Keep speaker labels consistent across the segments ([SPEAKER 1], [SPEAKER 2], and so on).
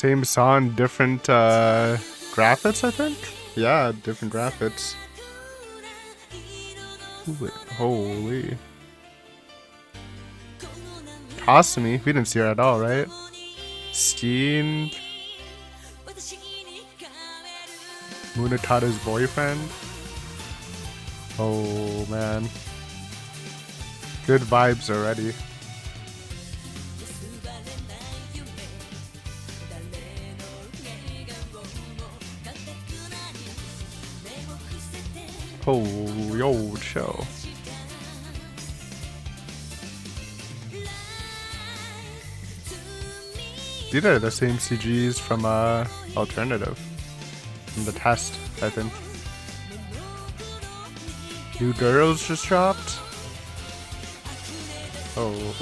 [SPEAKER 1] Same song, different graphics, I think? Yeah, different graphics. Holy. Kasumi, we didn't see her at all, right? Steen. Munetada's boyfriend. Oh man. Good vibes already. Oh, yo, chill. These are the same CGs from Alternative. From the test, I think. New girls just dropped? Oh.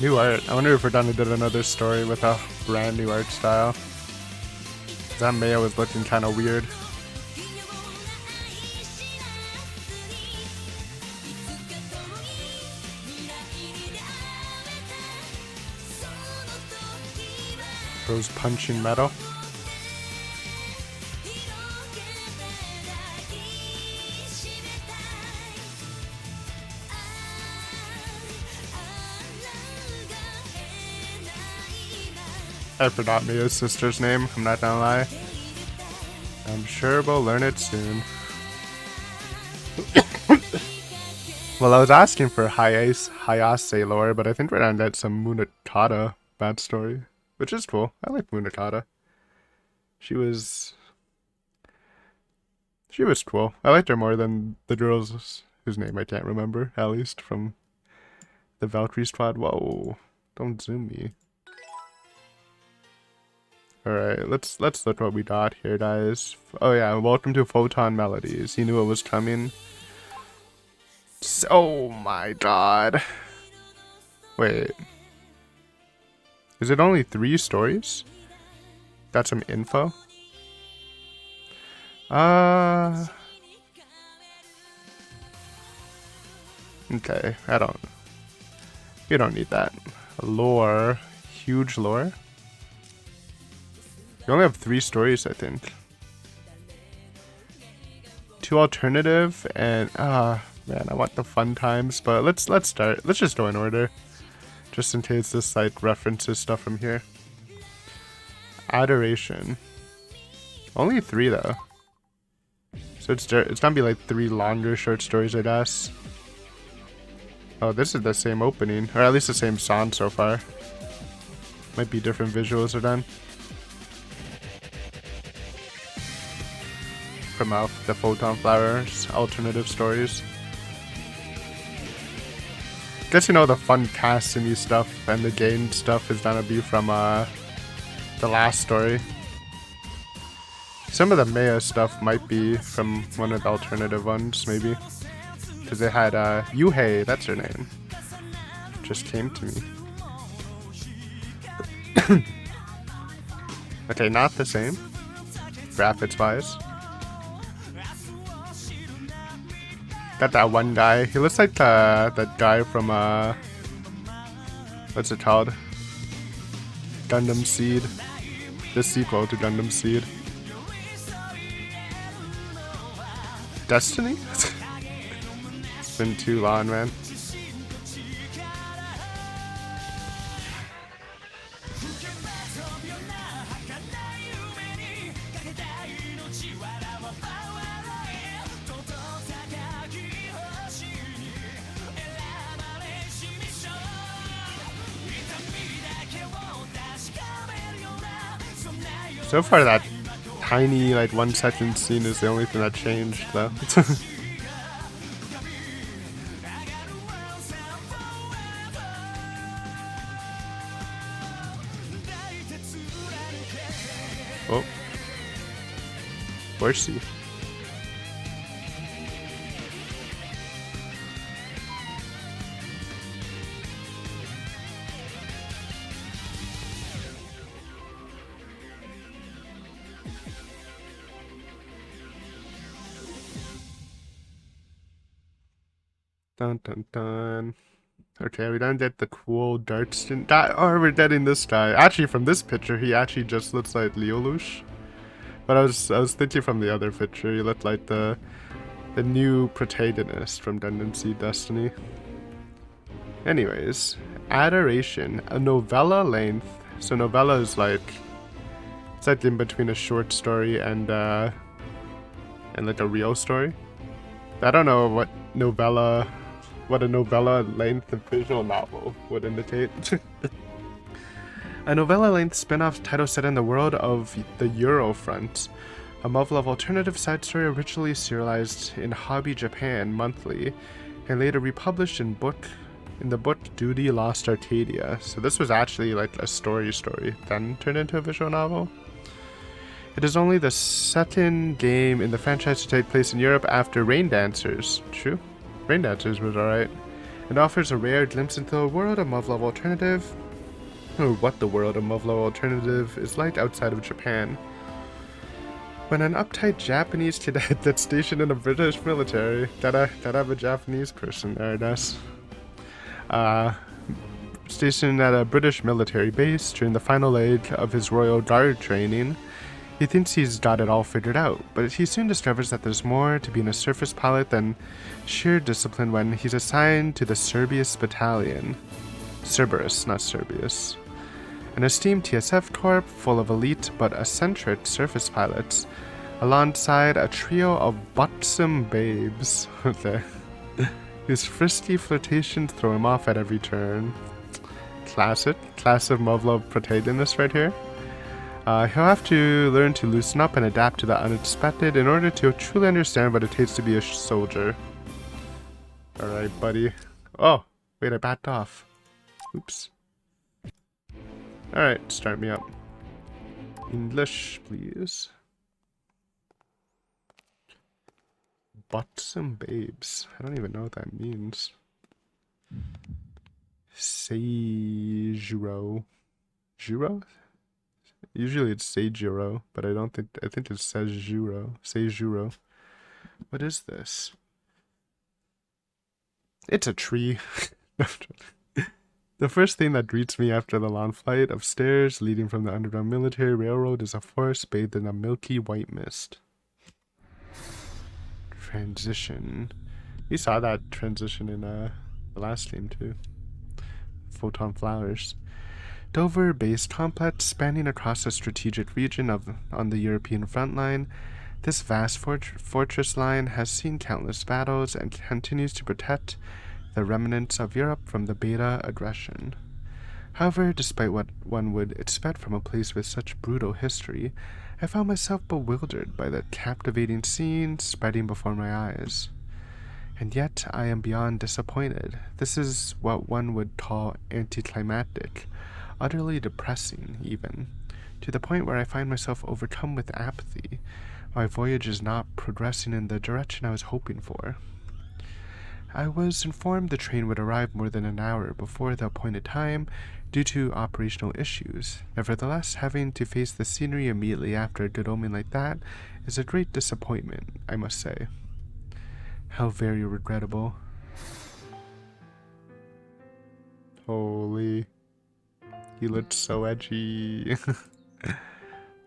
[SPEAKER 1] New art. I wonder if we're done to do another story with a brand new art style. That Maya was looking kind of weird. Bro's punching metal. I forgot Mia's sister's name, I'm not gonna lie. I'm sure we'll learn it soon. Well, I was asking for Hayase lore, but I think we're gonna get some Munetada backstory, which is cool. I like Munetada. She was cool. I liked her more than the girls whose name I can't remember, at least from the Valkyrie squad. Whoa, don't zoom me. Alright, let's look what we got here, guys. Oh yeah, welcome to Photonmelodies. He knew it was coming. Oh my god. Wait. Is it only 3 stories? Got some info? Okay, you don't need that. Lore. Huge lore. You only have 3 stories, I think. 2 alternative and man, I want the fun times, but let's start. Let's just go in order, just in case this like references stuff from here. Adoration. Only 3 though, so it's gonna be like 3 longer short stories, I guess. Oh, this is the same opening, or at least the same song so far. Might be different visuals are done. From the Photonflowers alternative stories. Guess you know the fun casting stuff and the game stuff is gonna be from the last story. Some of the Maya stuff might be from one of the alternative ones, maybe. Because they had Yuhei, that's her name. Just came to me. Okay, not the same. Graphics wise. Got that one guy. He looks like that guy from what's it called? Gundam Seed. The sequel to Gundam Seed. Destiny? It's been too long, man. So far that tiny like 1-second scene is the only thing that changed though. Oh. Where's she? Dun dun dun. Okay, we don't get the cool darts. Or we're getting this guy. Actually, from this picture, he actually just looks like Leolush. But I was thinking from the other picture, he looked like the new protagonist from Dungeon Destiny. Anyways, Adoration, a novella length. So novella is like, it's like in between a short story and like a real story. I don't know what a novella length visual novel would indicate. A novella length spin off title set in the world of the Eurofront, a Muv Luv alternative side story originally serialized in Hobby Japan Monthly and later republished in the book Duty Lost Arcadia. So this was actually like a story, then turned into a visual novel. It is only the second game in the franchise to take place in Europe after Rain Dancers. True. Rain Dancers was alright. It offers a rare glimpse into the world of Muv Luv Alternative, or what the world of Muv Luv Alternative is like outside of Japan. When an uptight Japanese cadet gets stationed in a British military, gotta have a Japanese person there, I guess. Stationed at a British military base during the final leg of his Royal Guard training, he thinks he's got it all figured out, but he soon discovers that there's more to being a surface pilot than sheer discipline when he's assigned to the Cerberus Battalion. Cerberus, not Cerberus. An esteemed TSF corps full of elite but eccentric surface pilots, alongside a trio of buxom babes whose frisky flirtations throw him off at every turn. Class of Muv Luv protagonist right here. He'll have to learn to loosen up and adapt to the unexpected in order to truly understand what it takes to be a soldier. Alright, buddy. Oh, wait, I backed off. Oops. Alright, start me up. English, please. Buxom babes. I don't even know what that means. Seijuro. Juro? Usually it's Seijuro, but I think it says Juro. Seijuro. What is this? It's a tree. The first thing that greets me after the long flight of stairs leading from the underground military railroad is a forest bathed in a milky white mist. Transition. We saw that transition in the last game too. Photonflowers. Dover-based complex spanning across a strategic region on the European front line, this vast fortress line has seen countless battles and continues to protect the remnants of Europe from the Beta aggression. However, despite what one would expect from a place with such brutal history, I found myself bewildered by the captivating scenes spreading before my eyes. And yet, I am beyond disappointed. This is what one would call anticlimactic, utterly depressing even, to the point where I find myself overcome with apathy. My voyage is not progressing in the direction I was hoping for. I was informed the train would arrive more than an hour before the appointed time due to operational issues. Nevertheless, having to face the scenery immediately after a good omen like that is a great disappointment, I must say. How very regrettable. Holy. He looked so edgy.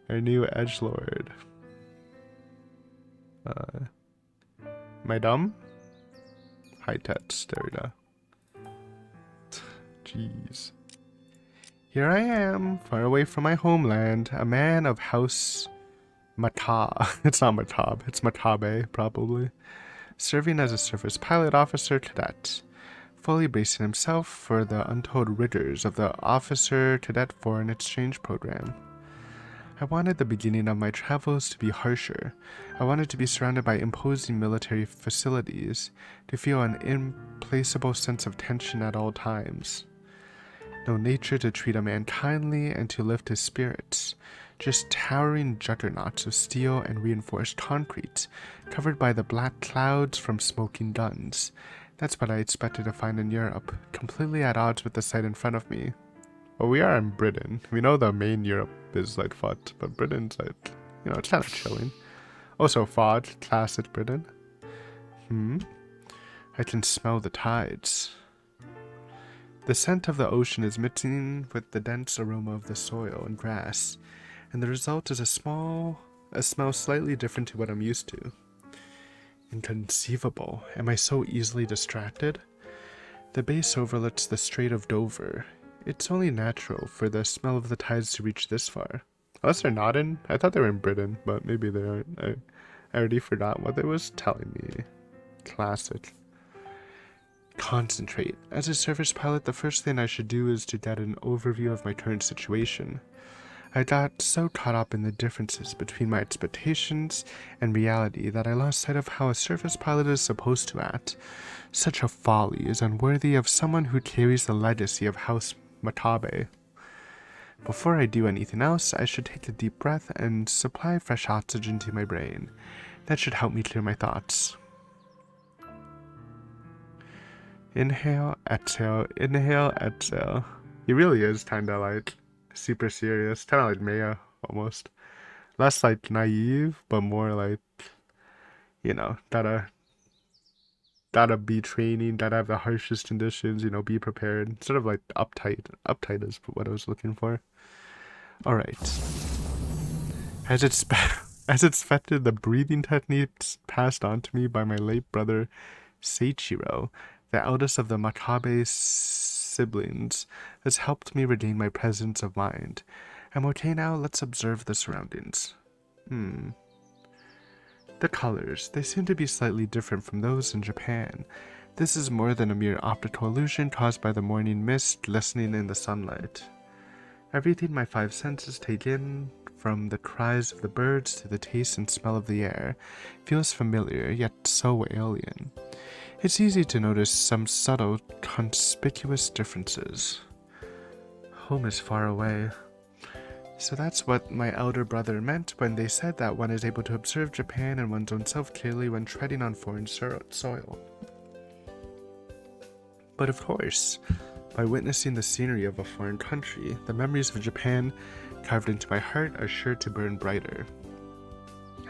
[SPEAKER 1] Our new edgelord. Am I dumb? High touch, there we go. Jeez. Here I am, far away from my homeland, a man of House Mata. It's not Matab, it's Matabe, probably. Serving as a surface pilot officer cadet, fully bracing himself for the untold rigors of the officer cadet foreign exchange program. I wanted the beginning of my travels to be harsher. I wanted to be surrounded by imposing military facilities, to feel an implacable sense of tension at all times. No nature to treat a man kindly and to lift his spirits, just towering juggernauts of steel and reinforced concrete, covered by the black clouds from smoking guns. That's what I expected to find in Europe, completely at odds with the sight in front of me. Well, we are in Britain. We know the main Europe is like fucked, but Britain's like, you know, it's kind of chilling. Also, fought, classic Britain. I can smell the tides. The scent of the ocean is mixing with the dense aroma of the soil and grass, and the result is a smell slightly different to what I'm used to. Inconceivable. Am I so easily distracted? The base overlooks the Strait of Dover. It's only natural for the smell of the tides to reach this far. Unless they're not in. I thought they were in Britain, but maybe they aren't. I already forgot what they was telling me. Classic. Concentrate. As a service pilot, the first thing I should do is to get an overview of my current situation. I got so caught up in the differences between my expectations and reality that I lost sight of how a service pilot is supposed to act. Such a folly is unworthy of someone who carries the legacy of House Matabe. Before I do anything else, I should take a deep breath and supply fresh oxygen to my brain. That should help me clear my thoughts. Inhale, exhale, inhale, exhale. He really is kinda like super serious, kinda like Maya almost. Less like naive, but more like, you know, gotta be training, gotta have the harshest conditions, you know, be prepared. Sort of like uptight. Uptight is what I was looking for. Alright. As expected, the breathing techniques passed on to me by my late brother Seichiro, the eldest of the Matabe siblings, has helped me regain my presence of mind. I'm okay now, let's observe the surroundings. The colors, they seem to be slightly different from those in Japan. This is more than a mere optical illusion caused by the morning mist glistening in the sunlight. Everything my five senses take in, from the cries of the birds to the taste and smell of the air, feels familiar, yet so alien. It's easy to notice some subtle, conspicuous differences. Home is far away. So that's what my elder brother meant when they said that one is able to observe Japan and one's own self clearly when treading on foreign soil. But of course, by witnessing the scenery of a foreign country, the memories of Japan carved into my heart are sure to burn brighter.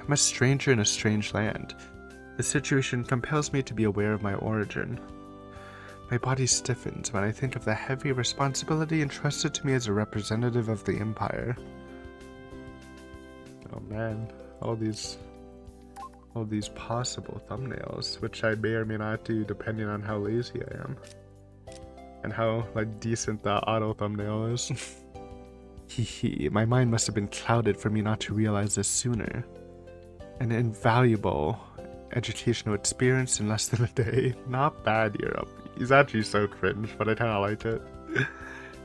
[SPEAKER 1] I'm a stranger in a strange land. The situation compels me to be aware of my origin. My body stiffens when I think of the heavy responsibility entrusted to me as a representative of the Empire. Oh man, all these possible thumbnails, which I may or may not do depending on how lazy I am. And how, like, decent the auto thumbnail is. Hehe, my mind must have been clouded for me not to realize this sooner. An invaluable educational experience in less than a day. Not bad, Europe. He's actually so cringe, but I kinda like it.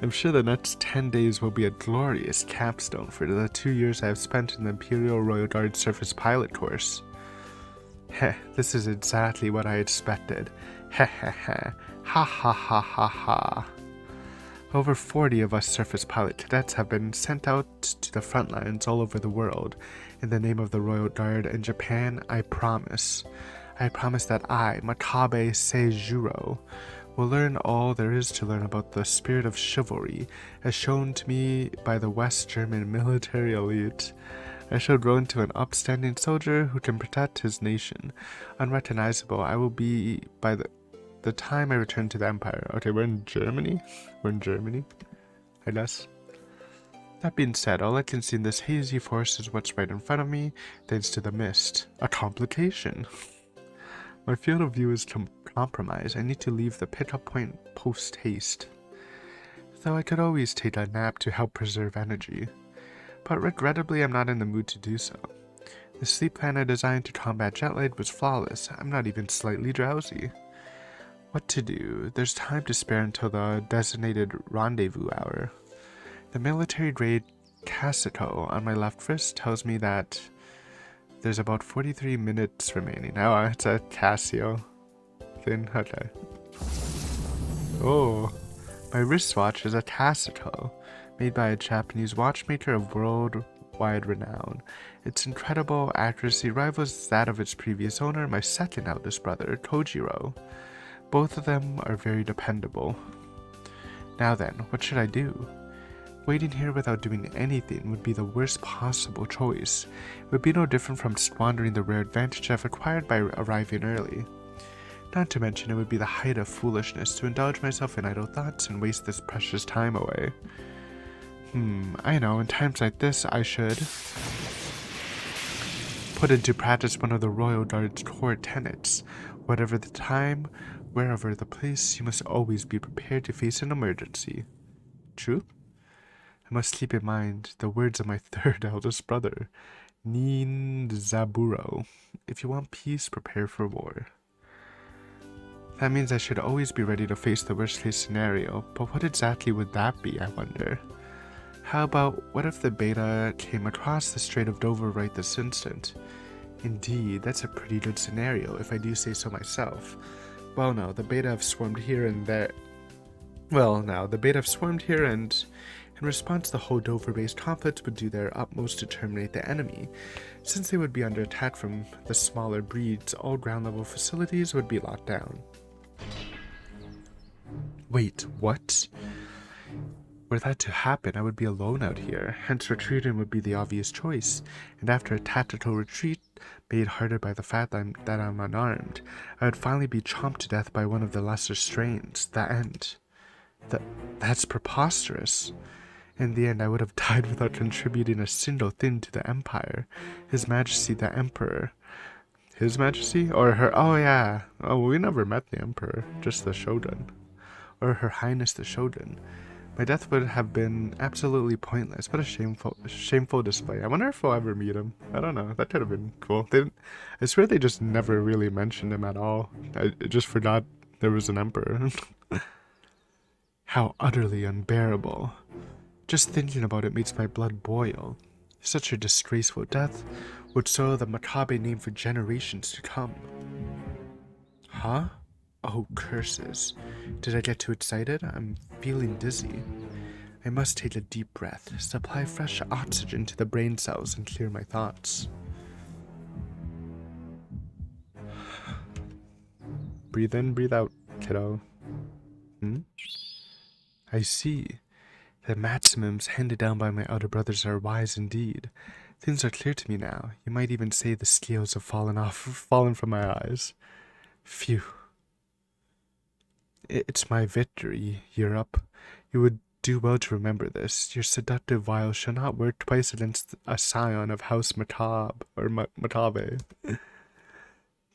[SPEAKER 1] I'm sure the next 10 days will be a glorious capstone for the 2 years I have spent in the Imperial Royal Guard Surface Pilot course. Heh, this is exactly what I expected. Heh heh heh. Ha ha ha ha ha. Over 40 of us surface pilot cadets have been sent out to the front lines all over the world. In the name of the Royal Guard and Japan, I promise that I, Matabe Seijuro, will learn all there is to learn about the spirit of chivalry, as shown to me by the West German military elite. I shall grow into an upstanding soldier who can protect his nation. Unrecognizable, I will be by the time I return to the Empire. Okay, we're in Germany? We're in Germany, I guess. That being said, all I can see in this hazy forest is what's right in front of me, thanks to the mist. A complication. My field of view is compromised. I need to leave the pickup point post-haste. Though I could always take a nap to help preserve energy. But regrettably, I'm not in the mood to do so. The sleep plan I designed to combat jet lag was flawless. I'm not even slightly drowsy. What to do? There's time to spare until the designated rendezvous hour. The military-grade Casito on my left wrist tells me that there's about 43 minutes remaining. Oh, it's a Casio thing. Okay. Oh, my wristwatch is a Casito, made by a Japanese watchmaker of worldwide renown. Its incredible accuracy rivals that of its previous owner, my second eldest brother, Kojiro. Both of them are very dependable. Now then, what should I do? Waiting here without doing anything would be the worst possible choice. It would be no different from squandering the rare advantage I've acquired by arriving early. Not to mention it would be the height of foolishness to indulge myself in idle thoughts and waste this precious time away. I know, in times like this I should put into practice one of the Royal Guard's core tenets. Whatever the time, wherever the place, you must always be prepared to face an emergency. True? I must keep in mind the words of my third eldest brother, Nin Zaburo. If you want peace, prepare for war. That means I should always be ready to face the worst case scenario, but what exactly would that be, I wonder? How about, what if the beta came across the Strait of Dover right this instant? Indeed, that's a pretty good scenario, if I do say so myself. Well, no, the beta have swarmed here and there. Well, now, the beta have swarmed here and, in response, the whole Dover-based conflict would do their utmost to terminate the enemy. Since they would be under attack from the smaller breeds, all ground-level facilities would be locked down. Wait, what? Were that to happen, I would be alone out here, hence retreating would be the obvious choice, and after a tactical retreat, made harder by the fact that I'm unarmed, I would finally be chomped to death by one of the lesser strains, the end. That's preposterous. In the end, I would have died without contributing a single thing to the Empire. His Majesty the Emperor. His Majesty? Or her... Oh yeah. Oh, we never met the Emperor, just the Shogun. Or Her Highness the Shogun. My death would have been absolutely pointless, but a shameful display. I wonder if we'll ever meet him. I don't know. That could have been cool. I swear they just never really mentioned him at all. I just forgot there was an emperor. How utterly unbearable. Just thinking about it makes my blood boil. Such a disgraceful death would soil the macabre name for generations to come. Huh? Oh, curses. Did I get too excited? I'm feeling dizzy. I must take a deep breath, supply fresh oxygen to the brain cells, and clear my thoughts. Breathe in, breathe out, kiddo. I see. The maxims handed down by my elder brothers are wise indeed. Things are clear to me now. You might even say the scales have fallen from my eyes. Phew. It's my victory, Europe. You would do well to remember this. Your seductive wiles shall not work twice against a scion of House Macabre, or Macabre.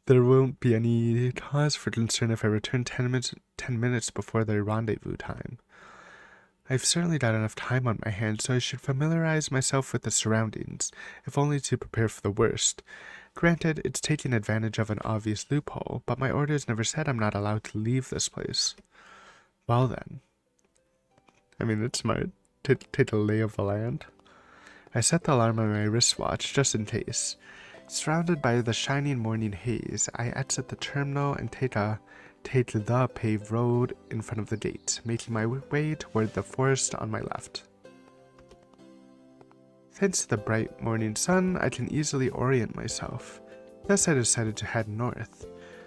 [SPEAKER 1] There won't be any cause for concern if I return 10 minutes before their rendezvous time. I've certainly got enough time on my hands, so I should familiarize myself with the surroundings, if only to prepare for the worst. Granted, it's taking advantage of an obvious loophole, but my orders never said I'm not allowed to leave this place. Well then. I mean, it's smart. Take a lay of the land. I set the alarm on my wristwatch, just in case. Surrounded by the shining morning haze, I exit the terminal and take the paved road in front of the gate, making my way toward the forest on my left. Thanks to the bright morning sun, I can easily orient myself. Thus I decided to head north.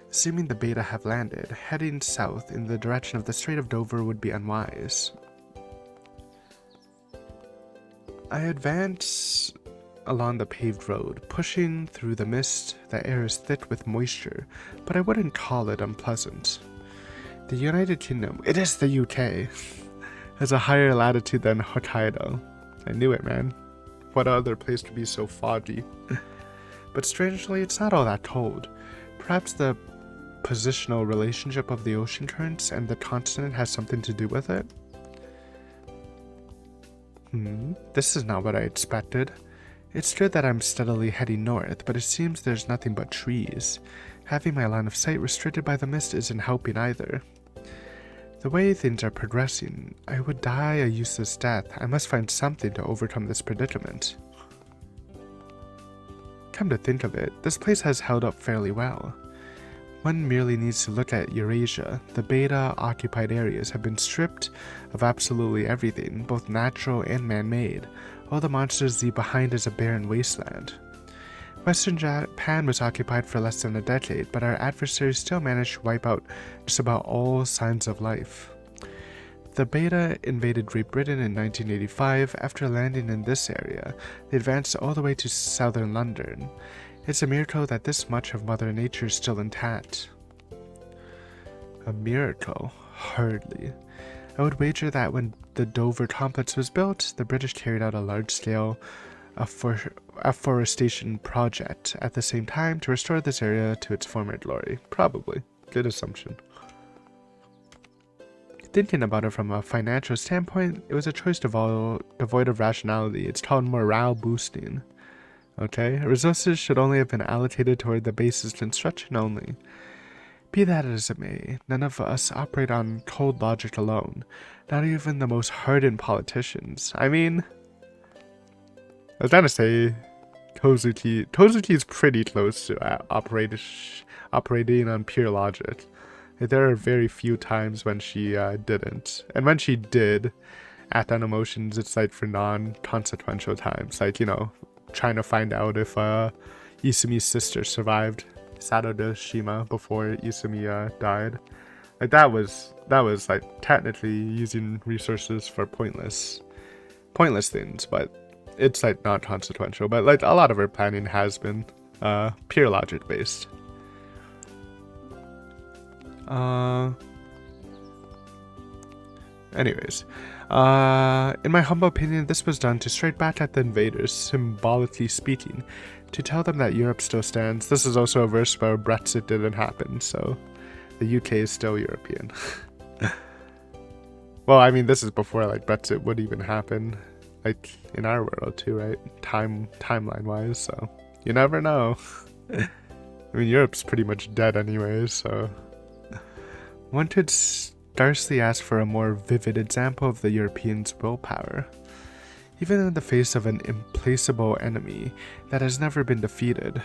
[SPEAKER 1] Assuming the beta have landed, heading south in the direction of the Strait of Dover would be unwise. I advance along the paved road, pushing through the mist. The air is thick with moisture, but I wouldn't call it unpleasant. The United Kingdom, it is the UK, has a higher latitude than Hokkaido. I knew it, man. What other place could be so foggy? But strangely, it's not all that cold. Perhaps the positional relationship of the ocean currents and the continent has something to do with it? This is not what I expected. It's good that I'm steadily heading north, but it seems there's nothing but trees. Having my line of sight restricted by the mist isn't helping either. The way things are progressing, I would die a useless death. I must find something to overcome this predicament. Come to think of it, this place has held up fairly well. One merely needs to look at Eurasia. The beta-occupied areas have been stripped of absolutely everything, both natural and man-made. All the monsters leave behind is a barren wasteland. Western Japan was occupied for less than a decade, but our adversaries still managed to wipe out just about all signs of life. The beta invaded Great Britain in 1985. After landing in this area, they advanced all the way to southern London. It's a miracle that this much of Mother Nature is still intact. A miracle? Hardly. I would wager that when the Dover complex was built, the British carried out a large-scale afforestation project at the same time to restore this area to its former glory. Probably. Good assumption. Thinking about it from a financial standpoint, it was a choice devoid of rationality. It's called morale boosting. Okay? Resources should only have been allocated toward the base's construction only. Be that as it may, none of us operate on cold logic alone. Not even the most hardened politicians. I mean, I was trying to say Tozuki is pretty close to operating on pure logic. There are very few times when she didn't. And when she did act on emotions, it's like for non-consequential times. Like, you know, trying to find out if Isumi's sister survived Sato-Shima before Isumi died. Like that was like technically using resources for pointless things, but it's like not consequential. But like a lot of her planning has been pure logic based. Anyways, in my humble opinion, this was done to strike back at the invaders, symbolically speaking, to tell them that Europe still stands. This is also a verse where Brexit didn't happen, so the UK is still European. Well, I mean, this is before like Brexit would even happen, like in our world too, right? Timeline wise, so you never know. I mean, Europe's pretty much dead anyways, so one could scarcely ask for a more vivid example of the Europeans' willpower. Even in the face of an implacable enemy that has never been defeated,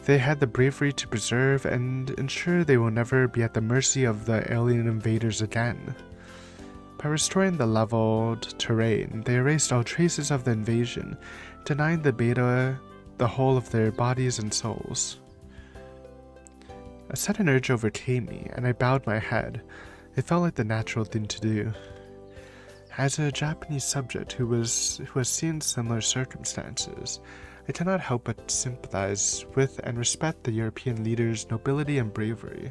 [SPEAKER 1] they had the bravery to preserve and ensure they will never be at the mercy of the alien invaders again. By restoring the leveled terrain, they erased all traces of the invasion, denying the beta the whole of their bodies and souls. A sudden urge overcame me, and I bowed my head. It felt like the natural thing to do. As a Japanese subject who has seen similar circumstances, I cannot help but sympathize with and respect the European leaders' nobility and bravery.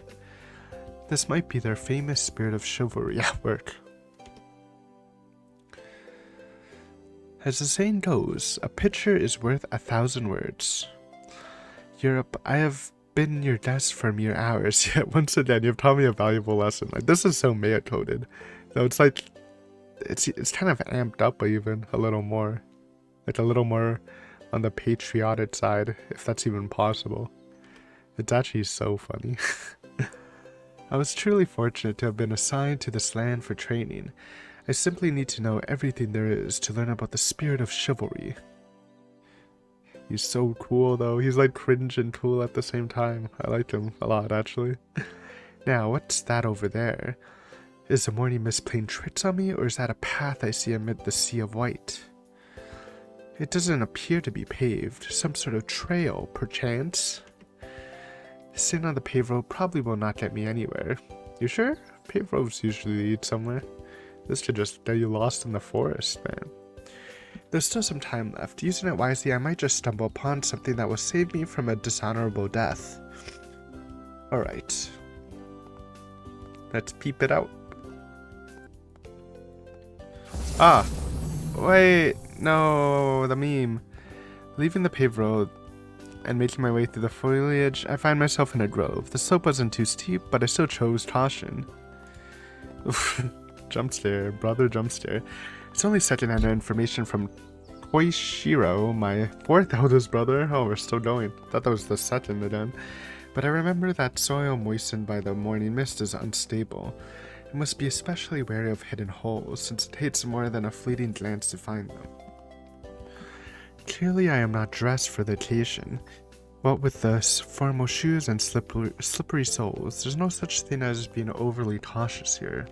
[SPEAKER 1] This might be their famous spirit of chivalry at work. As the saying goes, a picture is worth 1,000 words. Europe, I have been your guest for mere hours, yet once again you've taught me a valuable lesson. Like, this is so meta coded. So it's like it's kind of amped up even a little more. Like a little more on the patriotic side, if that's even possible. It's actually so funny. I was truly fortunate to have been assigned to this land for training. I simply need to know everything there is to learn about the spirit of chivalry. He's so cool though. He's like cringe and cool at the same time. I like him a lot actually. Now, what's that over there? Is the morning mist playing tricks on me, or is that a path I see amid the sea of white? It doesn't appear to be paved. Some sort of trail, perchance? Sitting on the paved road probably will not get me anywhere. You sure? Paved roads usually lead somewhere. This could just get you lost in the forest, man. There's still some time left. Using it wisely, I might just stumble upon something that will save me from a dishonorable death. Alright. Let's peep it out. Ah! Wait! No, the meme. Leaving the paved road and making my way through the foliage, I find myself in a grove. The slope wasn't too steep, but I still chose caution. Jump scare, brother jump scare. It's only second-hand information from Koishiro, my fourth eldest brother. Oh, we're still going. Thought that was the second again. But I remember that soil moistened by the morning mist is unstable. I must be especially wary of hidden holes, since it takes more than a fleeting glance to find them. Clearly I am not dressed for the occasion. What with the formal shoes and slippery soles, there's no such thing as being overly cautious here.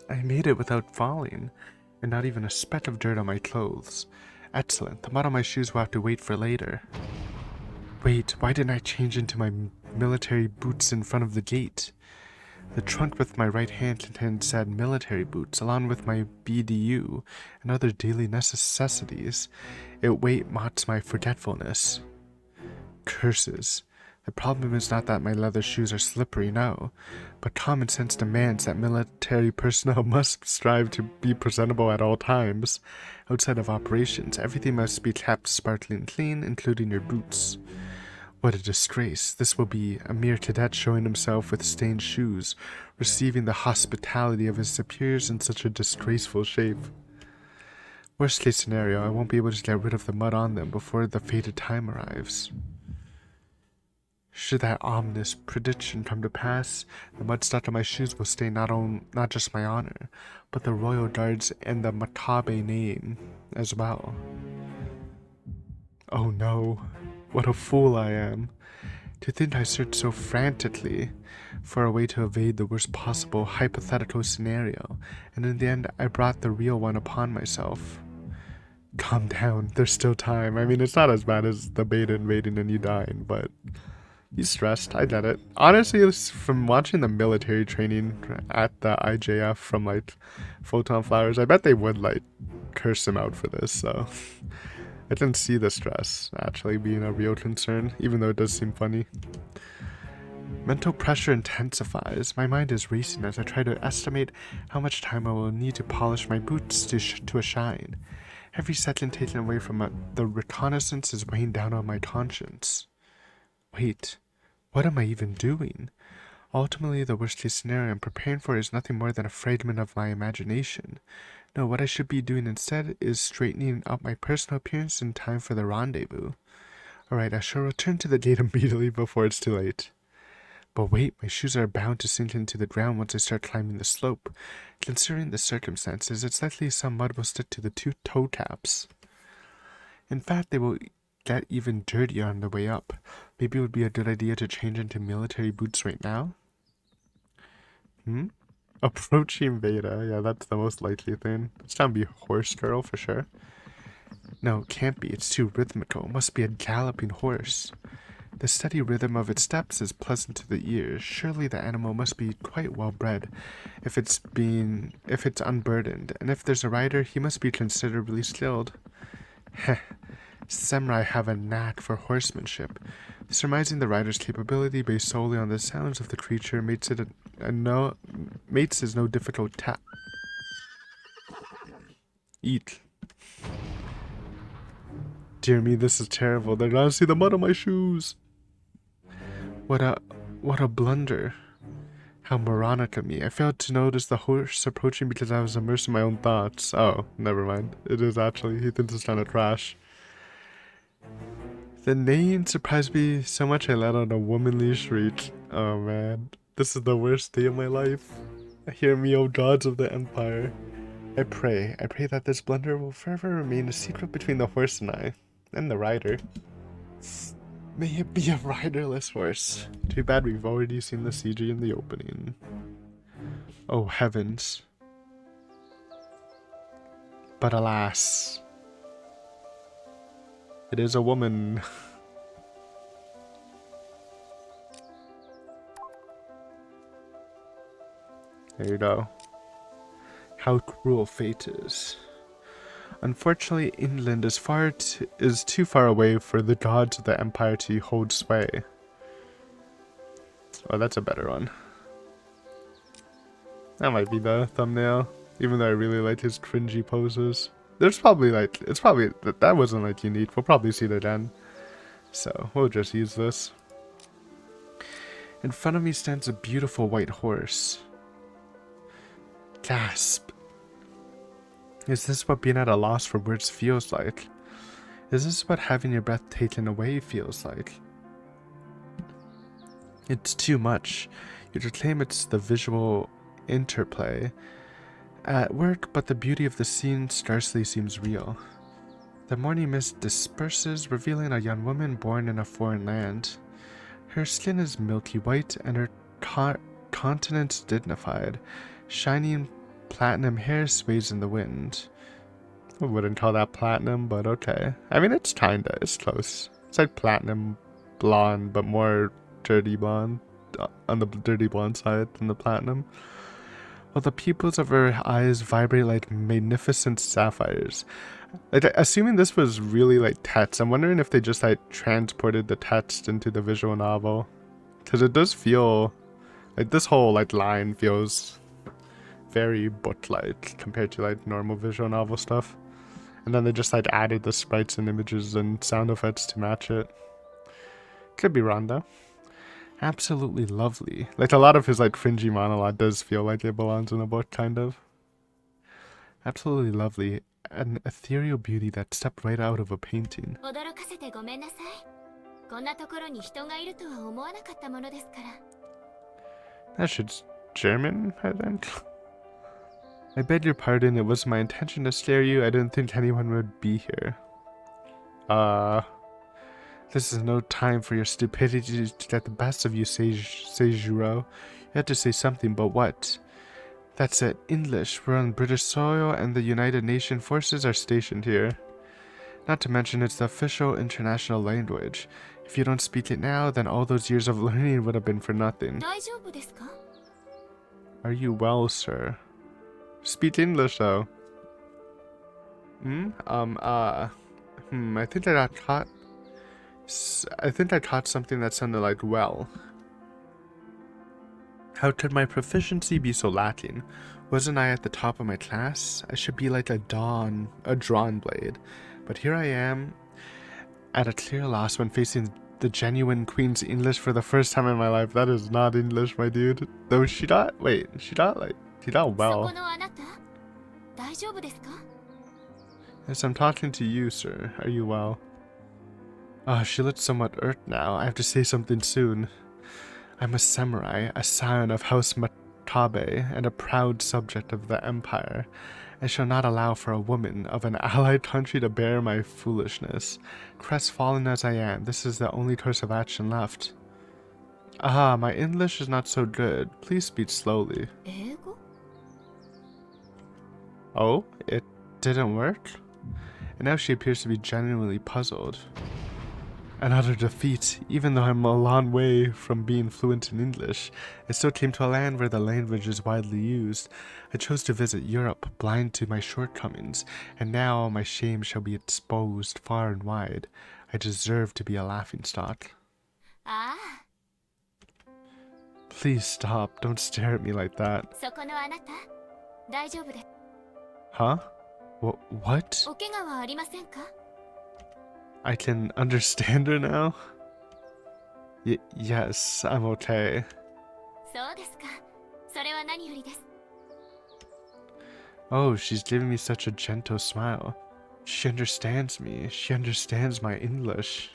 [SPEAKER 1] I made it without falling, and not even a speck of dirt on my clothes. Excellent, the mud on my shoes will have to wait for later. Wait, why didn't I change into my military boots in front of the gate? The trunk with my right hand contained said military boots, along with my BDU and other daily necessities. It weight mocks my forgetfulness. Curses. The problem is not that my leather shoes are slippery, no, but common sense demands that military personnel must strive to be presentable at all times. Outside of operations, everything must be kept sparkling clean, including your boots. What a disgrace. This will be a mere cadet showing himself with stained shoes, receiving the hospitality of his superiors in such a disgraceful shape. Worst case scenario, I won't be able to get rid of the mud on them before the fated time arrives. Should that ominous prediction come to pass, the mud stuck on my shoes will stain not just my honor, but the royal guards and the Makabe name as well. Oh no, what a fool I am. To think I searched so frantically for a way to evade the worst possible hypothetical scenario, and in the end I brought the real one upon myself. Calm down, there's still time. I mean, it's not as bad as the beta invading and you dying, but he's stressed. I get it. Honestly, from watching the military training at the IJF from like Photonflowers, I bet they would like curse him out for this. So I didn't see the stress actually being a real concern, even though it does seem funny. Mental pressure intensifies. My mind is racing as I try to estimate how much time I will need to polish my boots to a shine. Every second taken away from the reconnaissance is weighing down on my conscience. Wait, what am I even doing? Ultimately, the worst case scenario I'm preparing for is nothing more than a fragment of my imagination. No, what I should be doing instead is straightening up my personal appearance in time for the rendezvous. Alright, I shall return to the gate immediately before it's too late. But wait, my shoes are bound to sink into the ground once I start climbing the slope. Considering the circumstances, it's likely some mud will stick to the two toe caps. In fact, they will get even dirtier on the way up. Maybe it would be a good idea to change into military boots right now? Approaching beta. Yeah, that's the most likely thing. It's time to be horse girl for sure. No, it can't be. It's too rhythmical. It must be a galloping horse. The steady rhythm of its steps is pleasant to the ears. Surely the animal must be quite well bred if it's unburdened, and if there's a rider, he must be considerably skilled. Heh. Samurai have a knack for horsemanship. Surmising the rider's capability based solely on the sounds of the creature mates is no difficult task. Eat. Dear me, this is terrible. They're gonna see the mud on my shoes. What a blunder. How moronic of me. I failed to notice the horse approaching because I was immersed in my own thoughts. Oh, never mind. It is actually, he thinks it's trying to crash. The name surprised me so much I let out a womanly shriek. Oh man, this is the worst day of my life. Hear me, O gods of the Empire. I pray that this blunder will forever remain a secret between the horse and the rider. May it be a riderless horse. Too bad we've already seen the CG in the opening. Oh heavens. But alas. It is a woman. There you go. How cruel fate is. Unfortunately, England is too far away for the gods of the Empire to hold sway. Oh, that's a better one. That might be the thumbnail, even though I really like his cringy poses. There's probably like, that wasn't like unique. We'll probably see it again. So, we'll just use this. In front of me stands a beautiful white horse. Gasp. Is this what being at a loss for words feels like? Is this what having your breath taken away feels like? It's too much. You could claim it's the visual interplay at work, but the beauty of the scene scarcely seems real. The morning mist disperses, revealing a young woman born in a foreign land. Her skin is milky white and her countenance dignified. Shining platinum hair sways in the wind. I wouldn't call that platinum, but okay. I mean, it's close. It's like platinum blonde, but more dirty blonde, on the dirty blonde side than the platinum. while the pupils of her eyes vibrate like magnificent sapphires. Like, assuming this was really like text, I'm wondering if they just like transported the text into the visual novel. Because it does feel like this whole like line feels very book-like compared to like normal visual novel stuff. And then they just like added the sprites and images and sound effects to match it. Could be wrong though. Absolutely lovely. Like a lot of his like cringy monologue does feel like it belongs in a book, kind of. Absolutely lovely. An ethereal beauty that stepped right out of a painting. That shit's German, I think. I beg your pardon, it was my intention to scare you. I didn't think anyone would be here. This is no time for your stupidity to get the best of you, Seijuro. You had to say something, but what? That's it. English. We're on British soil and the United Nations forces are stationed here. Not to mention it's the official international language. If you don't speak it now, then all those years of learning would have been for nothing. Are you well, sir? Speak English, though. I think I caught something that sounded like well. How could my proficiency be so lacking? Wasn't I at the top of my class? I should be like a drawn blade. But here I am, at a clear loss when facing the genuine Queen's English for the first time in my life. That is not English, my dude. Though she got well. Yes, I'm talking to you, sir. Are you well? She looks somewhat irked now. I have to say something soon. I'm a samurai, a scion of House Matabe, and a proud subject of the Empire. I shall not allow for a woman of an allied country to bear my foolishness. Crestfallen as I am, this is the only course of action left. My English is not so good. Please speak slowly. Oh, it didn't work? And now she appears to be genuinely puzzled. Another defeat. Even though I'm a long way from being fluent in English, I still came to a land where the language is widely used. I chose to visit Europe, blind to my shortcomings, and now my shame shall be exposed far and wide. I deserve to be a laughingstock. Please stop. Don't stare at me like that. Huh? What? I can understand her now? Yes, I'm okay. Oh, she's giving me such a gentle smile. She understands me. She understands my English.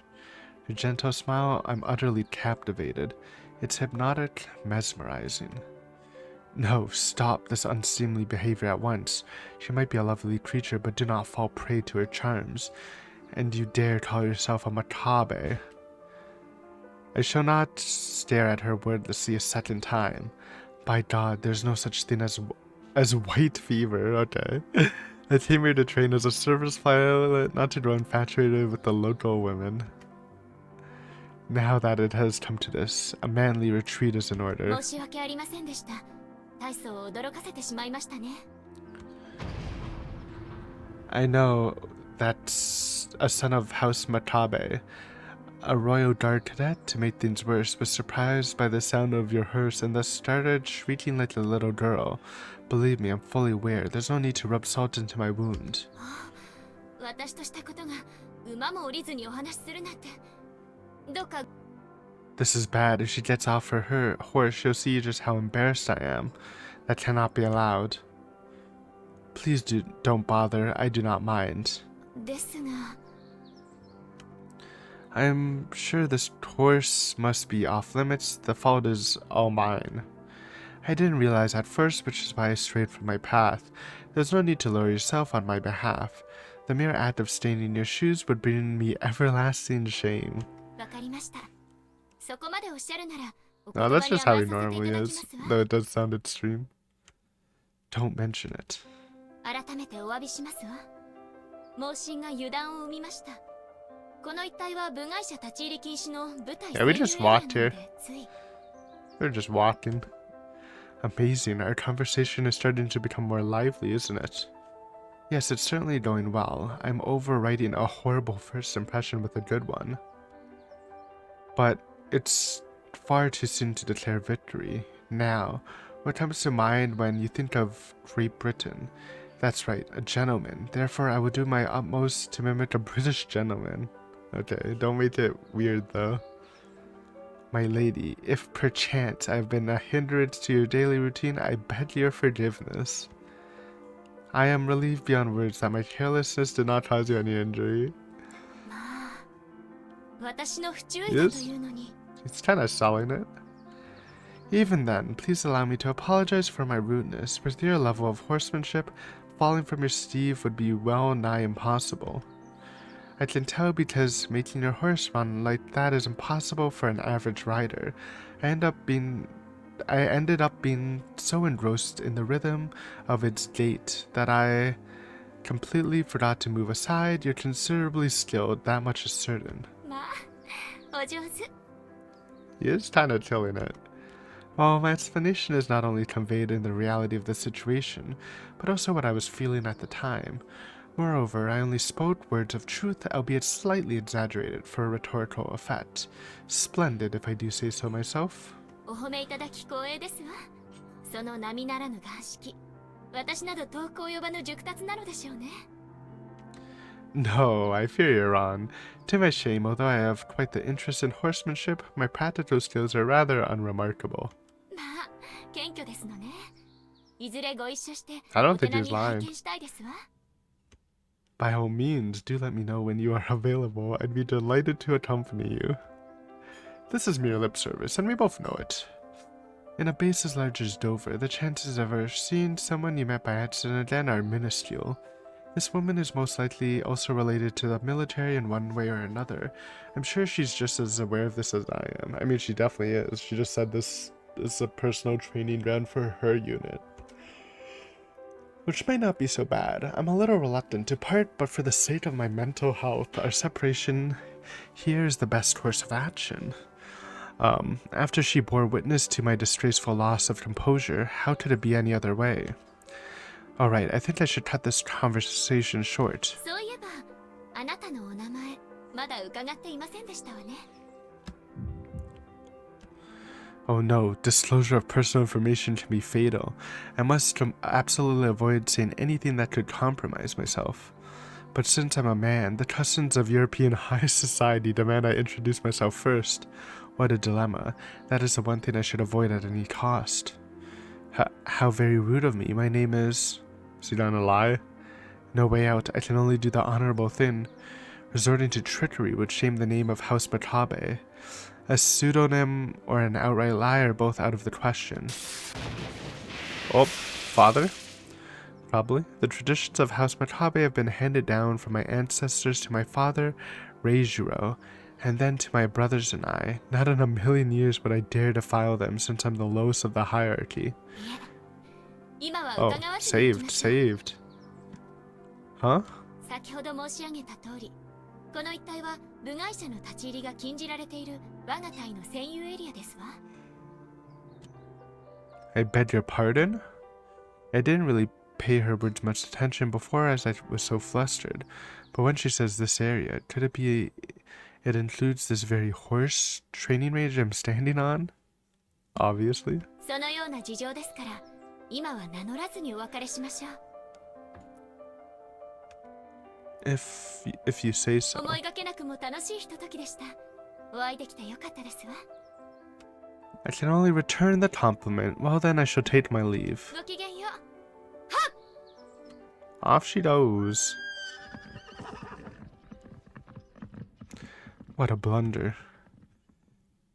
[SPEAKER 1] Her gentle smile, I'm utterly captivated. It's hypnotic, mesmerizing. No, stop this unseemly behavior at once. She might be a lovely creature, but do not fall prey to her charms. And you dare call yourself a Matabe? I shall not stare at her wordlessly a second time. By God, there's no such thing as white fever, okay? I came here to train as a service pilot, not to grow infatuated with the local women. Now that it has come to this, a manly retreat is in order. I know that's a son of House Matabe. A royal guard cadet, to make things worse, was surprised by the sound of your hearse and thus started shrieking like a little girl. Believe me, I'm fully aware. There's no need to rub salt into my wound. This is bad. If she gets off her horse, she'll see just how embarrassed I am. That cannot be allowed. Please don't bother. I do not mind. I'm sure this course must be off limits. The fault is all mine. I didn't realize at first, which is why I strayed from my path. There's no need to lower yourself on my behalf. The mere act of staying in your shoes would bring me everlasting shame. No, that's just how he normally is, though it does sound extreme. Don't mention it. Yeah, we just walked here. We're just walking. Amazing, our conversation is starting to become more lively, isn't it? Yes, it's certainly going well. I'm overwriting a horrible first impression with a good one. But it's far too soon to declare victory. Now, what comes to mind when you think of Great Britain? That's right, a gentleman. Therefore, I will do my utmost to mimic a British gentleman. Okay, don't make it weird though. My lady, if perchance I have been a hindrance to your daily routine, I beg your forgiveness. I am relieved beyond words that my carelessness did not cause you any injury. Yes, he's kind of selling it. Even then, please allow me to apologize for my rudeness. With your level of horsemanship, falling from your steed would be well nigh impossible. I can tell because making your horse run like that is impossible for an average rider. I ended up being so engrossed in the rhythm of its gait that I completely forgot to move aside. You're considerably skilled, that much is certain. He is kind of killing it. Well, my explanation is not only conveyed in the reality of the situation, but also what I was feeling at the time. Moreover, I only spoke words of truth, albeit slightly exaggerated for a rhetorical effect. Splendid, if I do say so myself. No, I fear you're wrong. To my shame, although I have quite the interest in horsemanship, my practical skills are rather unremarkable. I don't think he's lying. By all means, do let me know when you are available. I'd be delighted to accompany you. This is mere lip service, and we both know it. In a base as large as Dover, the chances of ever seeing someone you met by accident again are minuscule. This woman is most likely also related to the military in one way or another. I'm sure she's just as aware of this as I am. I mean, she definitely is. She just said this is a personal training ground for her unit. Which might not be so bad. I'm a little reluctant to part, but for the sake of my mental health, our separation here is the best course of action. After she bore witness to my disgraceful loss of composure, how could it be any other way? Alright, I think I should cut this conversation short. Oh no, disclosure of personal information can be fatal. I must absolutely avoid saying anything that could compromise myself. But since I'm a man, the customs of European high society demand I introduce myself first. What a dilemma. That is the one thing I should avoid at any cost. How very rude of me. My name is... Is he gonna lie? No way out. I can only do the honorable thing. Resorting to trickery would shame the name of House Makabe. A pseudonym or an outright lie are both out of the question. Oh, father? Probably. The traditions of House Makabe have been handed down from my ancestors to my father, Reijuro, and then to my brothers and I. Not in a million years would I dare defile them, since I'm the lowest of the hierarchy. Oh, saved. Huh? I beg your pardon? I didn't really pay her words much attention before as I was so flustered, but when she says this area, could it be it includes this very horse training range I'm standing on? Obviously. If you say so. I can only return the compliment. Well then, I shall take my leave. Off she goes. What a blunder.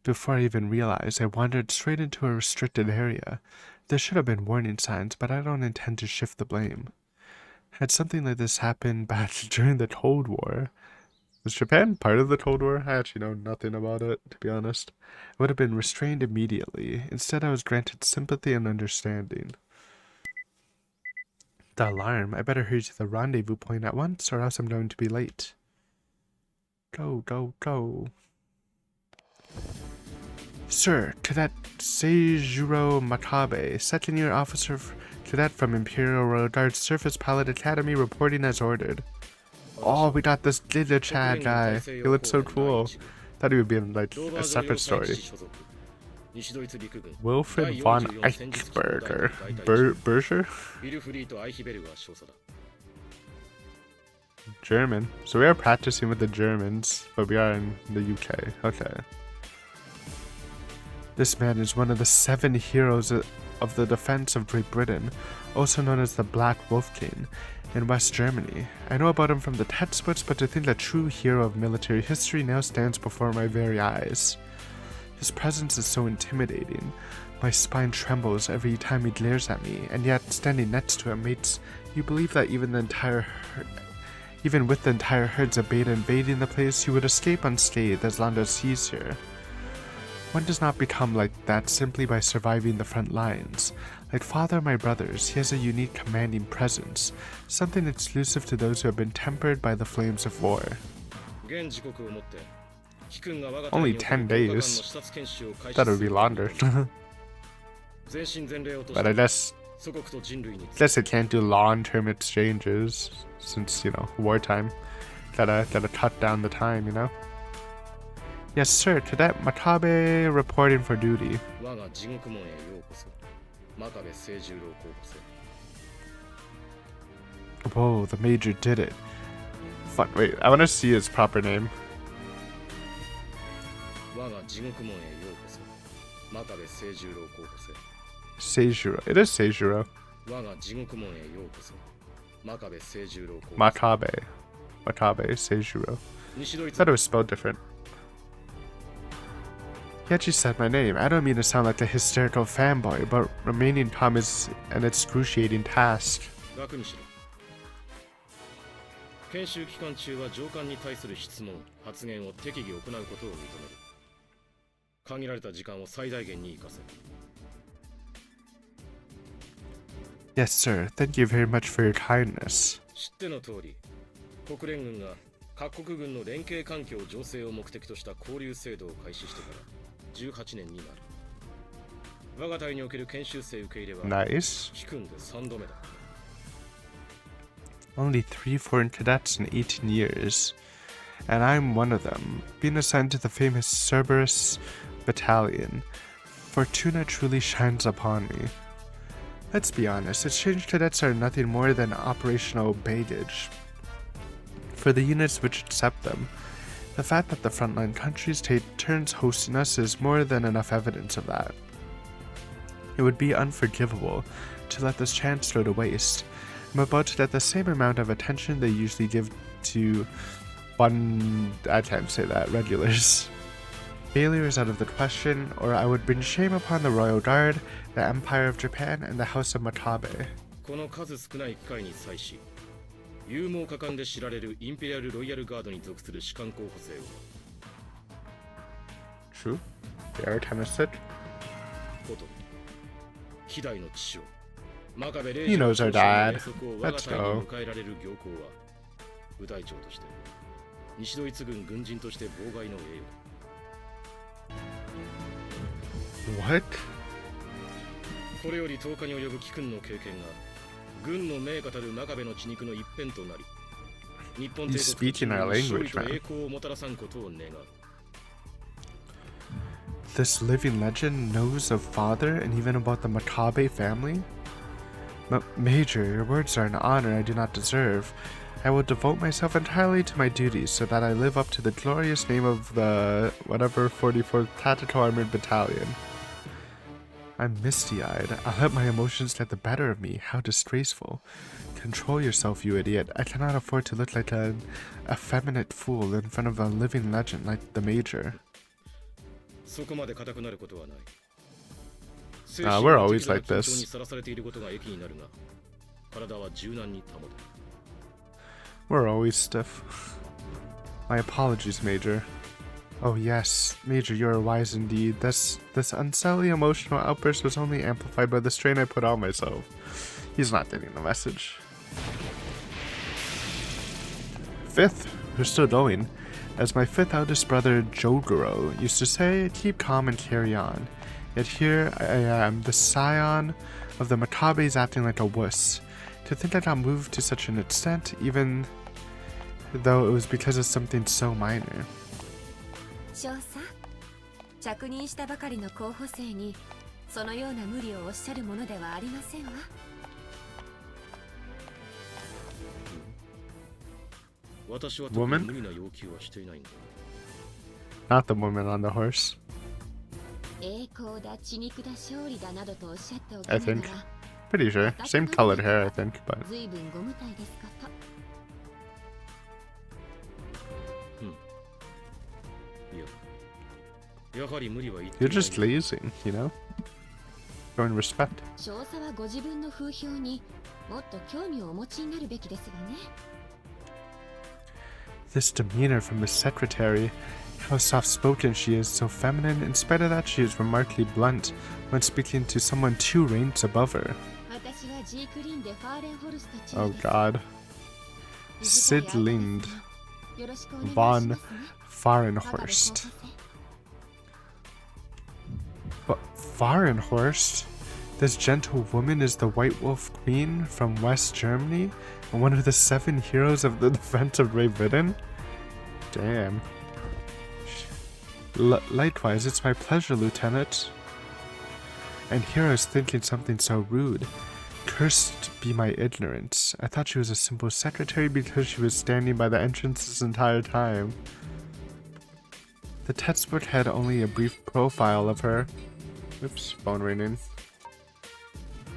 [SPEAKER 1] Before I even realized, I wandered straight into a restricted area. There should have been warning signs, but I don't intend to shift the blame. Had something like this happened back during the Cold War? Was Japan part of the Cold War? I actually know nothing about it, to be honest. I would have been restrained immediately. Instead, I was granted sympathy and understanding. The alarm. I better hurry to the rendezvous point at once, or else I'm going to be late. Go, go, go. Sir, Cadet Seijuro Makabe, second-year officer cadet from Imperial Royal Guard Surface Pilot Academy, reporting as ordered. Oh, we got this Giga Chad guy. He looks so cool. Thought he would be in like a separate story. Wilfred von Eichberger. Berger? German. So we are practicing with the Germans, but we are in the UK. Okay. This man is one of the 7 heroes of the defense of Great Britain, also known as the Black Wolf King, in West Germany. I know about him from the textbooks, but to think the true hero of military history now stands before my very eyes. His presence is so intimidating. My spine trembles every time he glares at me, and yet, standing next to him makes you believe that even with the entire herds of beta invading the place, he would escape unscathed as long as he's here. One does not become like that simply by surviving the front lines. Like Father of my brothers, he has a unique commanding presence, something exclusive to those who have been tempered by the flames of war. Only 10 days. That would be longer. But I guess it can't do long-term exchanges since, you know, wartime. Gotta cut down the time, you know? Yes, sir. Cadet Makabe reporting for duty. Whoa, the Major did it. Fuck, wait, I want to see his proper name. Seijuro. It is Seijuro. Makabe. Seijuro. I thought it was spelled different. Yet you said my name. I don't mean to sound like a hysterical fanboy, but remaining calm is an excruciating task. Yes, sir. Thank you very much for your kindness. Nice. Only 3 foreign cadets in 18 years, and I'm one of them, being assigned to the famous Cerberus Battalion. Fortuna truly shines upon me. Let's be honest, exchange cadets are nothing more than operational baggage for the units which accept them. The fact that the frontline countries take turns hosting us is more than enough evidence of that. It would be unforgivable to let this chance go to waste. I'm about to get the same amount of attention they usually give to regulars. Failure is out of the question, or I would bring shame upon the Royal Guard, the Empire of Japan, and the House of Makabe. True. They are kind of sick. He knows our dad. Let's go. What? He's speaking our language, man. This living legend knows of Father and even about the Makabe family? Major, your words are an honor I do not deserve. I will devote myself entirely to my duties so that I live up to the glorious name of the 44th Tactical Armored Battalion. I'm misty-eyed. I'll let my emotions get the better of me. How disgraceful. Control yourself, you idiot. I cannot afford to look like an effeminate fool in front of a living legend like the Major. We're always like this. We're always stiff. My apologies, Major. Oh yes, Major, you are wise indeed. This unsettling emotional outburst was only amplified by the strain I put on myself. He's not getting the message. 5th, we're still going. As my fifth eldest brother Jogoro used to say, keep calm and carry on. Yet here I am, the scion of the Macabes acting like a wuss. To think I got moved to such an extent, even though it was because of something so minor.
[SPEAKER 2] 少佐、着任したばかりの候補生にそのような無理をおっしゃるものではありませんわ。
[SPEAKER 1] Woman? Not the woman on the horse. I think. Pretty sure. Same colored hair, I think, but... You're just lazy, you know? Showing respect. This demeanor from the secretary. How soft-spoken she is, so feminine. In spite of that, she is remarkably blunt when speaking to someone 2 ranks above her. Oh god. Sid Lind von Fahrenhorst. But Fahrenhorst? This gentle woman is the White Wolf Queen from West Germany and one of the 7 heroes of the defense of Great Britain? Damn. Likewise, it's my pleasure, Lieutenant. And here I was thinking something so rude. Cursed be my ignorance. I thought she was a simple secretary because she was standing by the entrance this entire time. The textbook had only a brief profile of her. Oops, phone ringing.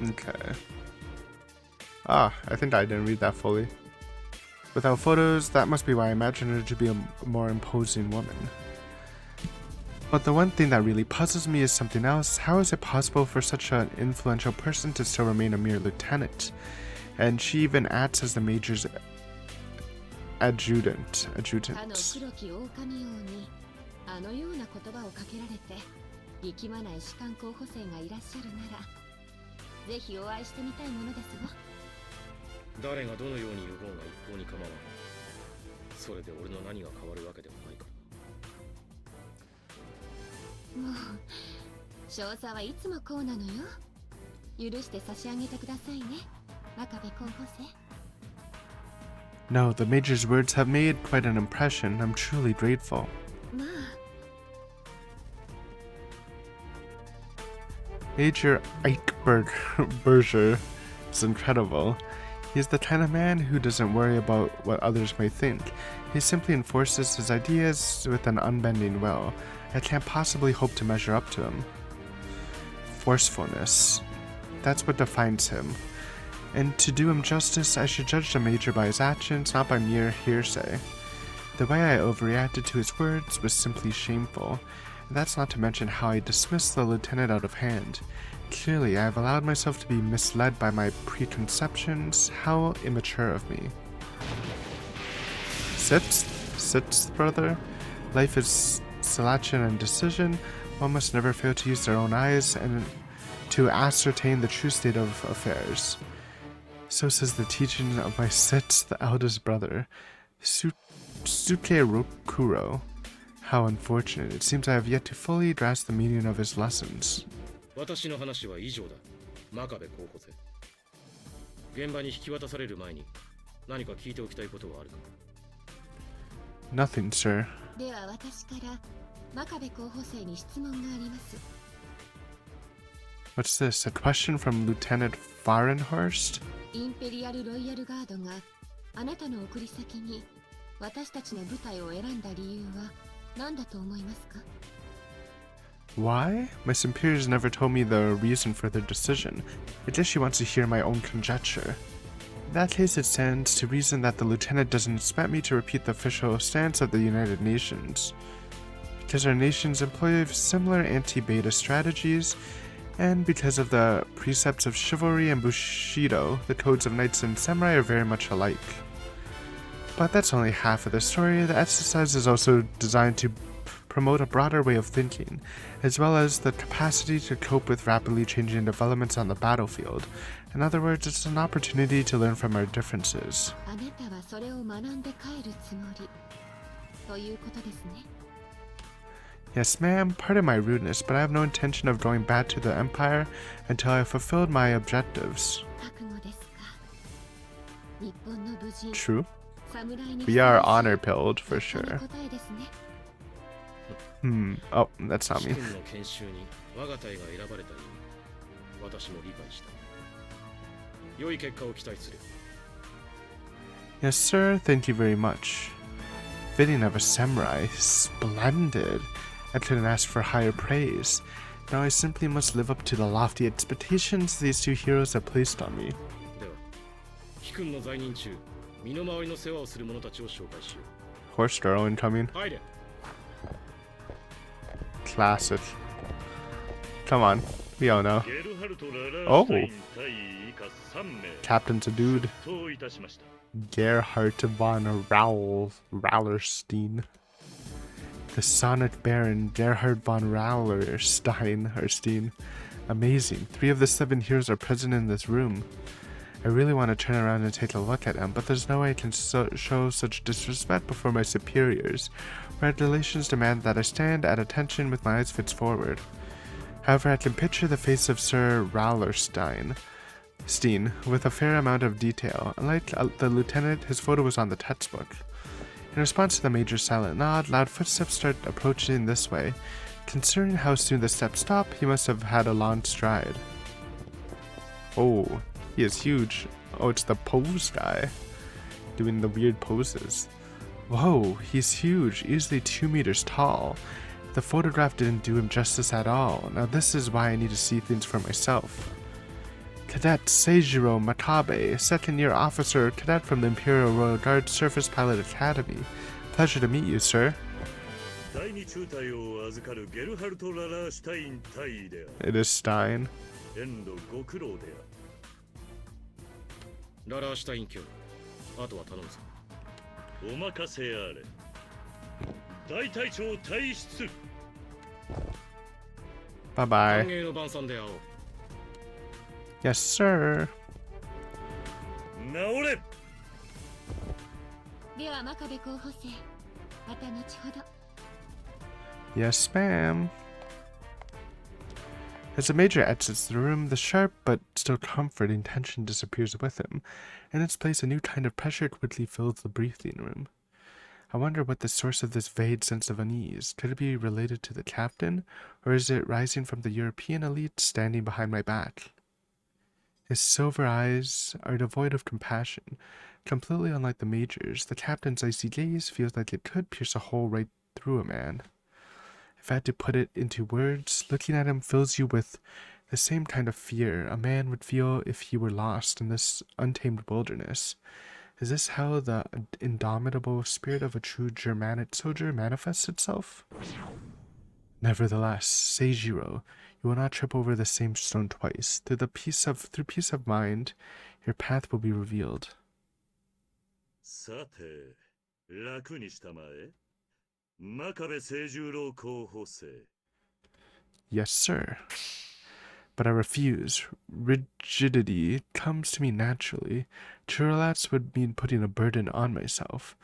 [SPEAKER 1] Okay. Ah, I think I didn't read that fully. Without photos, that must be why I imagined her to be a more imposing woman. But the one thing that really puzzles me is something else. How is it possible for such an influential person to still remain a mere lieutenant? And she even acts as the major's adjutant. No, the Major's words have made quite an impression. I'm truly grateful. Major Eichberger is incredible. He's the kind of man who doesn't worry about what others may think. He simply enforces his ideas with an unbending will. I can't possibly hope to measure up to him. Forcefulness. That's what defines him. And to do him justice, I should judge the Major by his actions, not by mere hearsay. The way I overreacted to his words was simply shameful. And that's not to mention how I dismissed the lieutenant out of hand. Clearly, I have allowed myself to be misled by my preconceptions. How immature of me. Sixth brother? Life is selection and decision. One must never fail to use their own eyes and to ascertain the true state of affairs. So says the teaching of my 6th eldest brother, Sukerokuro. How unfortunate. It seems I have yet to fully grasp the meaning of his lessons. Nothing, sir. What's this? A question from Lieutenant Fahrenhorst? Why? My superiors never told me the reason for their decision. I guess she wants to hear my own conjecture. In that case, it stands to reason that the lieutenant doesn't expect me to repeat the official stance of the United Nations. Because our nations employ similar anti-beta strategies, and because of the precepts of chivalry and bushido, the codes of knights and samurai are very much alike. But that's only half of the story. The exercise is also designed to promote a broader way of thinking, as well as the capacity to cope with rapidly changing developments on the battlefield. In other words, it's an opportunity to learn from our differences.
[SPEAKER 2] ということですね。
[SPEAKER 1] Yes, ma'am. Pardon my rudeness, but I have no intention of going back to the Empire until I have fulfilled my objectives.
[SPEAKER 2] 覚悟ですか。日本の武人、
[SPEAKER 1] True.
[SPEAKER 2] 侍に
[SPEAKER 1] We are
[SPEAKER 2] ふさわしい
[SPEAKER 1] honor pilled for
[SPEAKER 2] 立派な
[SPEAKER 1] sure.
[SPEAKER 2] 答えですね。
[SPEAKER 1] Oh, that's not me.
[SPEAKER 3] 君の研修に我が隊が選ばれた意味、私も理解した。良い結果を期待する。
[SPEAKER 1] Yes, sir. Thank you very much. Fitting of a samurai. Splendid. I couldn't ask for higher praise. Now I simply must live up to the lofty expectations these two heroes have placed on me.
[SPEAKER 3] では、貴君の在任中、身の回りの世話をする者たちを紹介しよ
[SPEAKER 1] Horse girl incoming.
[SPEAKER 3] う。入れ。
[SPEAKER 1] Classic. Come on. We all know. Oh. Captain's a dude. Gerhard von Raulerstein. The Sonic Baron Gerhard von Raulerstein. Amazing. 3 of the 7 heroes are present in this room. I really want to turn around and take a look at him, but there's no way I can show such disrespect before my superiors. Regulations demand that I stand at attention with my eyes fixed forward. However, I can picture the face of Sir Raulerstein with a fair amount of detail. Unlike the lieutenant, his photo was on the textbook. In response to the major's silent nod, loud footsteps start approaching this way. Considering how soon the steps stop, he must have had a long stride. Oh, he is huge. Oh, it's the pose guy doing the weird poses. Whoa, he's huge, easily 2 meters tall. The photograph didn't do him justice at all. Now this is why I need to see things for myself. Cadet Seijiro Makabe, second-year officer, cadet from the Imperial Royal Guard Surface Pilot Academy. Pleasure to meet you, sir. It is Stein.
[SPEAKER 3] ララーシュタイン卿、あとは頼むぞ。
[SPEAKER 4] お任せあれ。大隊長退出。
[SPEAKER 1] Bye
[SPEAKER 3] 歓
[SPEAKER 1] bye.
[SPEAKER 3] 迎の晩餐で会おう。
[SPEAKER 1] Yes, sir.
[SPEAKER 4] 治れ。
[SPEAKER 2] では真壁候補生、また後ほど。
[SPEAKER 1] Yes, ma'am. As the major exits the room, the sharp but still comforting tension disappears with him. In its place, a new kind of pressure quickly fills the briefing room. I wonder what the source of this vague sense of unease. Could it be related to the captain, or is it rising from the European elite standing behind my back? His silver eyes are devoid of compassion. Completely unlike the major's, the captain's icy gaze feels like it could pierce a hole right through a man. If I had to put it into words, looking at him fills you with the same kind of fear a man would feel if he were lost in this untamed wilderness. Is this how the indomitable spirit of a true Germanic soldier manifests itself? Nevertheless, Seijiro, you will not trip over the same stone twice. Through peace of mind, your path will be revealed.
[SPEAKER 4] さて、楽にしたまえ。真壁清十郎候補生。
[SPEAKER 1] Yes, sir. But I refuse. Rigidity comes to me naturally. To relax would mean putting a burden on myself.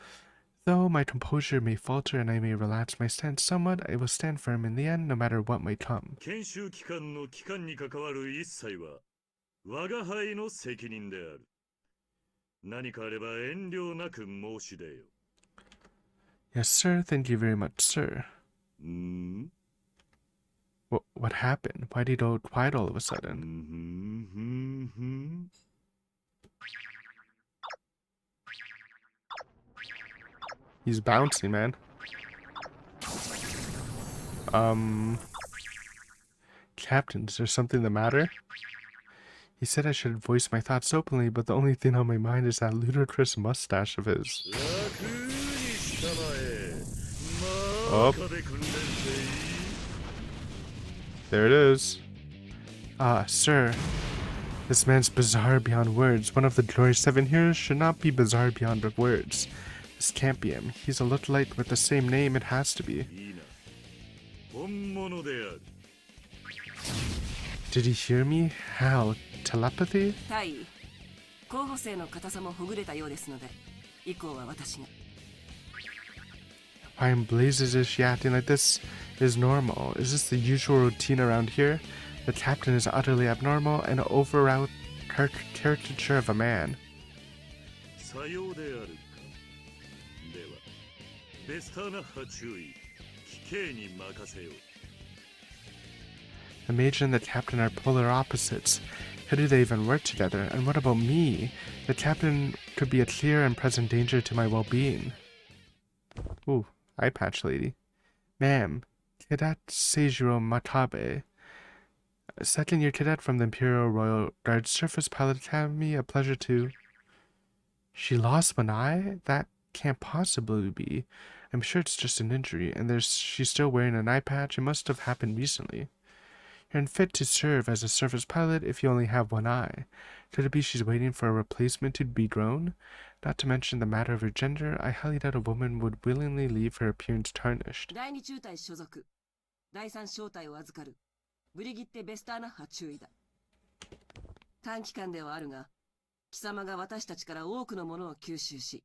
[SPEAKER 1] Though my composure may falter and I may relax my stance somewhat, I will stand firm in the end, no matter what might come.
[SPEAKER 4] 研修期間の期間に関わる一切は我が輩の責任である。何かあれば遠慮なく申し出よ。
[SPEAKER 1] Yes, sir. Thank you very much, sir. What happened? Why did he go quiet all of a sudden? He's bouncing, man. Captain, is there something the matter? He said I should voice my thoughts openly, but the only thing on my mind is that ludicrous mustache of his. Oh. There it is. Ah, sir. This man's bizarre beyond words. One of the glorious 7 heroes should not be bizarre beyond words. This can't be him. He's a lookalike with the same name. It has to be. Did he hear me? How? Telepathy?
[SPEAKER 5] 候補生の硬さもほぐれたようですので、以降は私が。
[SPEAKER 1] Why in blazes is she acting like this is normal? Is this the usual routine around here? The captain is utterly abnormal and overwrought caricature of a man.
[SPEAKER 4] さようであるか。では、ベスターナッハ注意。奇形に任せよう。
[SPEAKER 1] The Major and the Captain are polar opposites. How do they even work together? And what about me? The Captain could be a clear and present danger to my well-being. Ooh, eye patch lady. Ma'am, Cadet Seijiro Matabe. Second-year cadet from the Imperial Royal Guard Surface Pilot Academy. A pleasure to... She lost one eye? That can't possibly be. I'm sure it's just an injury, and she's still wearing an eye patch. It must have happened recently. You're unfit to serve as a surface pilot if you only have one eye. Could it be she's waiting for a replacement to be grown? Not to mention the matter of her gender, I highly doubt a woman would willingly leave her appearance tarnished.
[SPEAKER 5] 第二中隊所属第三小隊を預かるブリギッテ・ベスターナッハ中尉だ。短期間ではあるが貴様が私たちから多くのものを吸収し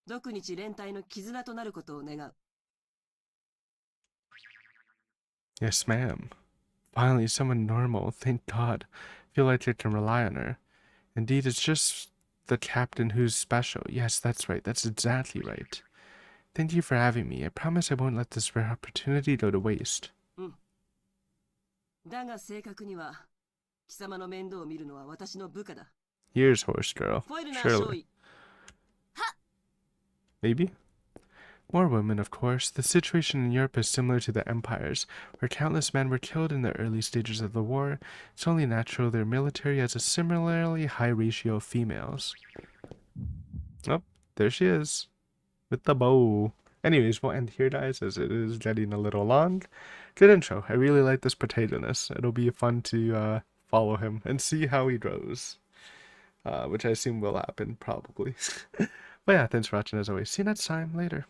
[SPEAKER 5] 独日連隊の絆となることを願う。
[SPEAKER 1] Yes, ma'am. Finally, someone normal, thank God. Feel like I can rely on her. Indeed, it's just the captain who's special. Yes, that's right. That's exactly right. Thank you for having me. I promise I won't let this rare opportunity go to waste.
[SPEAKER 5] だが正確には貴様の面倒を見るのは私の部下だ。
[SPEAKER 1] Here's horse girl.
[SPEAKER 5] フォイルナー少
[SPEAKER 1] Surely.
[SPEAKER 5] 尉。
[SPEAKER 1] Maybe? More women, of course. The situation in Europe is similar to the empires, where countless men were killed in the early stages of the war. It's only natural their military has a similarly high ratio of females. Oh, there she is. With the bow. Anyways, we'll end here, guys, as it is getting a little long. Good intro. I really like this protagonist. It'll be fun to follow him and see how he grows. Which I assume will happen, probably. But yeah, thanks for watching as always. See you next time. Later.